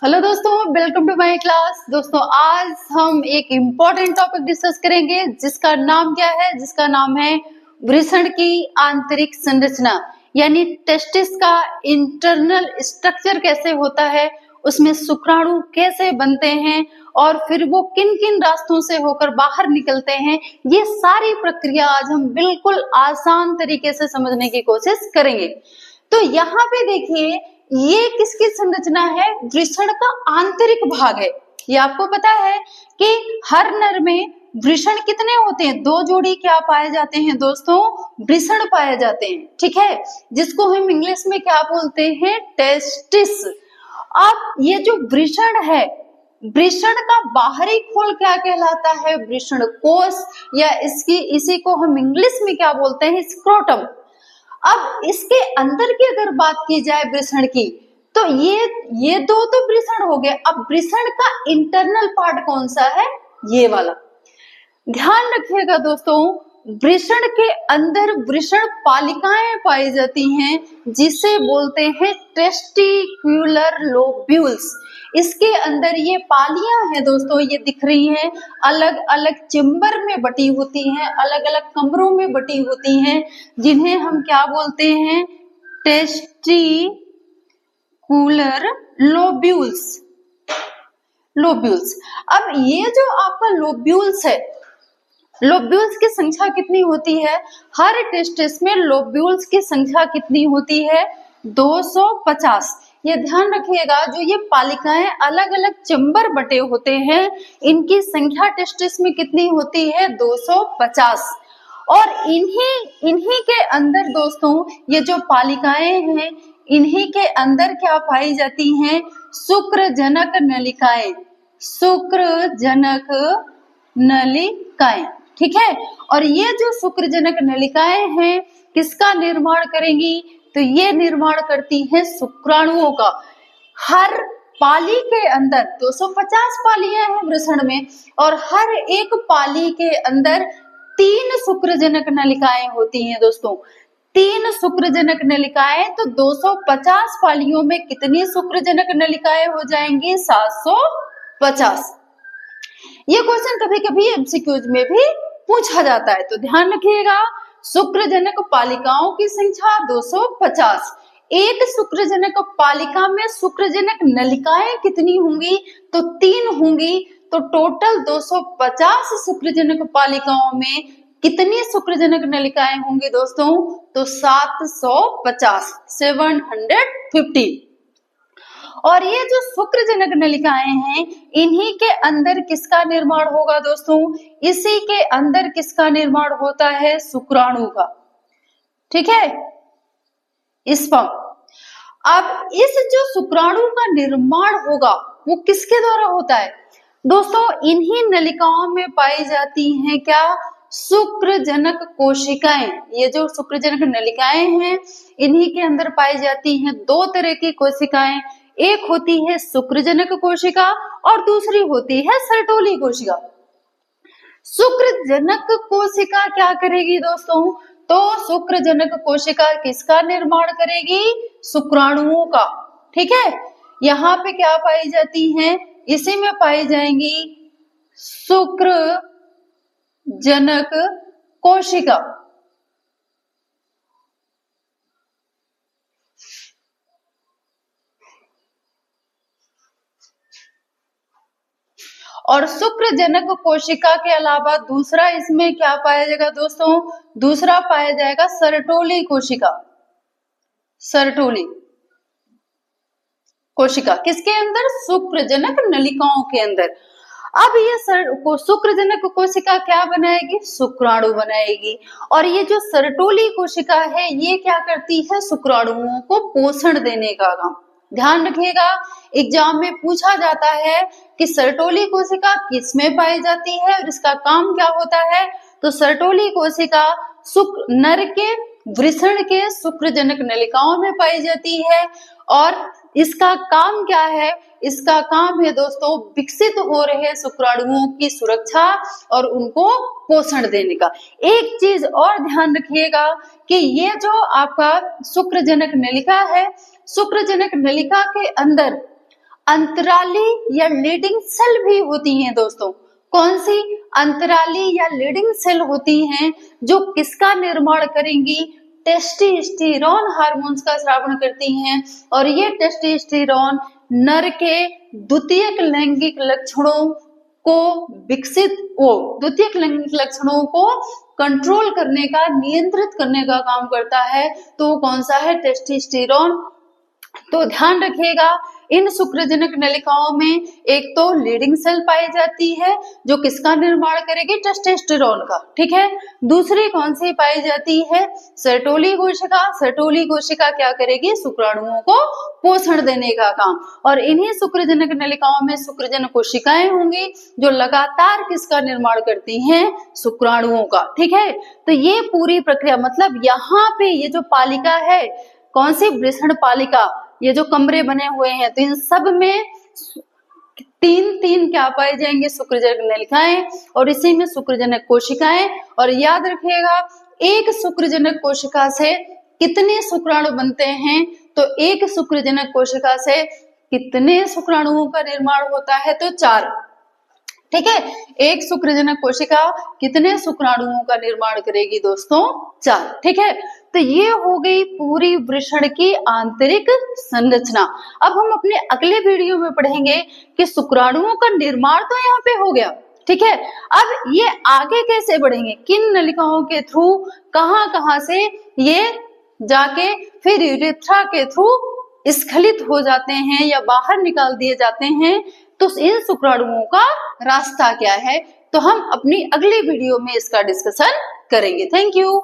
Hello दोस्तों, welcome to my class. दोस्तों आज हम एक इम्पोर्टेंट टॉपिक डिस्कस करेंगे जिसका नाम क्या है, जिसका नाम है वृषण की आंतरिक संरचना, यानी टेस्टिस का इंटरनल स्ट्रक्चर कैसे होता है, उसमें शुक्राणु कैसे बनते हैं और फिर वो किन किन रास्तों से होकर बाहर निकलते हैं। ये सारी प्रक्रिया आज हम बिल्कुल आसान तरीके से समझने की कोशिश करेंगे। तो यहाँ पे देखिए, ये किसकी संरचना है? वृषण का आंतरिक भाग है। ये आपको पता है कि हर नर में वृषण कितने होते हैं? दो जोड़ी क्या पाए जाते हैं दोस्तों? वृषण पाए जाते हैं, ठीक है, जिसको हम इंग्लिश में क्या बोलते हैं? टेस्टिस। अब ये जो वृषण है, वृषण का बाहरी खोल क्या कहलाता है? वृषण कोश, या इसी को हम इंग्लिश में क्या बोलते हैं? स्क्रोटम। अब इसके अंदर की अगर बात की जाए वृषण की, तो ये दो तो वृषण हो गए। अब वृषण का इंटरनल पार्ट कौन सा है? ये वाला। ध्यान रखिएगा दोस्तों, वृषण के अंदर वृषण पालिकाएं पाई जाती हैं, जिसे बोलते हैं टेस्टिक्युलर लोब्यूल्स। इसके अंदर ये पालियां हैं दोस्तों, ये दिख रही हैं, अलग अलग चेम्बर में बटी होती हैं, अलग अलग कमरों में बटी होती हैं, जिन्हें हम क्या बोलते हैं? Testicular lobules. लोब्यूल्स। अब ये जो आपका लोब्यूल्स है, लोब्यूल्स की संख्या कितनी होती है? हर टेस्टिस में लोब्यूल्स की संख्या कितनी होती है? 250। ये ध्यान रखिएगा, जो ये पालिकाएं अलग अलग चेम्बर बटे होते हैं, इनकी संख्या टेस्टिस में कितनी होती है? 250। और इन्हीं के अंदर दोस्तों, ये जो पालिकाएं हैं, इन्हीं के अंदर क्या पाई जाती हैं? शुक्रजनक नलिकाएं। शुक्रजनक नलिकाएं, ठीक है। और ये जो शुक्रजनक नलिकाएं हैं, किसका निर्माण करेंगी? तो ये निर्माण करती हैं शुक्राणुओं का। हर पाली के अंदर 250 पालियां हैं वृषण में, और हर एक पाली के अंदर 3 शुक्रजनक नलिकाएं होती हैं दोस्तों। 3 शुक्रजनक नलिकाएं, तो 250 पालियों में कितनी शुक्रजनक नलिकाएं हो जाएंगी? 750। ये क्वेश्चन कभी कभी एमसीक्यूज में भी पूछा जाता है, तो ध्यान रखिएगा, शुक्रजनक पालिकाओं की संख्या 250। एक शुक्रजनक पालिका में शुक्रजनक नलिकाएं कितनी होंगी? तो 3 होंगी। तो टोटल 250 शुक्रजनक पालिकाओं में कितनी शुक्रजनक नलिकाएं होंगी दोस्तों? तो 750, 750। और ये जो शुक्रजनक नलिकाएं हैं, इन्हीं के अंदर किसका निर्माण होगा दोस्तों? इसी के अंदर किसका निर्माण होता है? शुक्राणु का, ठीक है, स्पर्म। अब इस जो शुक्राणु का निर्माण होगा, वो किसके द्वारा होता है दोस्तों? इन्हीं नलिकाओं में पाई जाती हैं क्या? शुक्रजनक कोशिकाएं। ये जो शुक्रजनक नलिकाएं हैं, इन्हीं के अंदर पाई जाती हैं 2 तरह की कोशिकाएं। एक होती है शुक्रजनक कोशिका और दूसरी होती है सर्टोली कोशिका। शुक्रजनक कोशिका क्या करेगी दोस्तों? तो शुक्रजनक कोशिका किसका निर्माण करेगी? शुक्राणुओं का, ठीक है। यहाँ पे क्या पाई जाती हैं? इसी में पाई जाएंगी शुक्रजनक कोशिका। और शुक्रजनक कोशिका के अलावा दूसरा इसमें क्या पाया जाएगा दोस्तों? दूसरा पाया जाएगा सर्टोली कोशिका। सर्टोली कोशिका किसके अंदर? शुक्रजनक नलिकाओं के अंदर। अब ये शुक्रजनक कोशिका क्या बनाएगी? शुक्राणु बनाएगी। और ये जो सर्टोली कोशिका है, ये क्या करती है? शुक्राणुओं को पोषण देने का काम। ध्यान रखिएगा, एग्जाम में पूछा जाता है कि सर्टोली कोशिका किसमें पाई जाती है और इसका काम क्या होता है? तो सर्टोली कोशिका नर के वृषण के शुक्रजनक नलिकाओं में पाई जाती है। और इसका काम क्या है? इसका काम है दोस्तों विकसित हो रहे शुक्राणुओं की सुरक्षा और उनको पोषण देने का। एक चीज और ध्यान रखिएगा कि ये जो आपका शुक्रजनक नलिका है, शुक्रजनक नलिका के अंदर अंतराली या लीडिंग सेल भी होती हैं दोस्तों। कौन सी? अंतराली या लीडिंग सेल होती हैं जो किसका निर्माण करेंगी? टेस्टोस्टेरोन हार्मोन्स का स्रावन करती हैं। और ये टेस्टोस्टेरोन नर के द्वितीयक लैंगिक लक्षणों को द्वितीयक लैंगिक लक्षणों को कंट्रोल करने का, नियंत्रित करने का काम करता है। तो कौन सा है? टेस्टोस्टेरोन। तो ध्यान रखिएगा, इन शुक्रजनक नलिकाओं में एक तो लीडिंग सेल पाई जाती है जो किसका निर्माण करेगी? टेस्टोस्टेरोन का। ठीक है। दूसरी कौन सी पाई जाती है? सर्टोली कोशिका। सर्टोली कोशिका क्या करेगी? शुक्राणुओं को पोषण देने का काम। और इन्हीं शुक्रजनक नलिकाओं में शुक्रजन कोशिकाएं होंगी जो लगातार किसका निर्माण करती हैं? शुक्राणुओं का। ठीक है। तो ये पूरी प्रक्रिया, मतलब यहाँ पे ये जो पालिका है, कौन सी? वृषण पालिका। ये जो कमरे बने हुए हैं, तो इन सब में तीन क्या पाए जाएंगे? शुक्रजनक नलिकाएं, और इसी में शुक्रजनक कोशिकाएं। और याद रखिएगा, एक शुक्रजनक कोशिका से कितने शुक्राणु बनते हैं? तो एक शुक्रजनक कोशिका से कितने शुक्राणुओं का निर्माण होता है? तो 4। ठीक है। एक शुक्रजनक कोशिका कितने शुक्राणुओं का निर्माण करेगी दोस्तों? 4। ठीक है। तो ये हो गई पूरी वृषण की आंतरिक संरचना। अब हम अपने अगले वीडियो में पढ़ेंगे कि शुक्राणुओं का निर्माण तो यहाँ पे हो गया। ठीक है। अब ये आगे कैसे बढ़ेंगे? किन नलिकाओं के थ्रू, कहाँ से ये जाके फिर यूरेथ्रा के थ्रू स्खलित हो जाते हैं या बाहर निकाल दिए जाते हैं? तो इन शुक्राणुओं का रास्ता क्या है? तो हम अपनी अगली वीडियो में इसका डिस्कशन करेंगे। Thank you.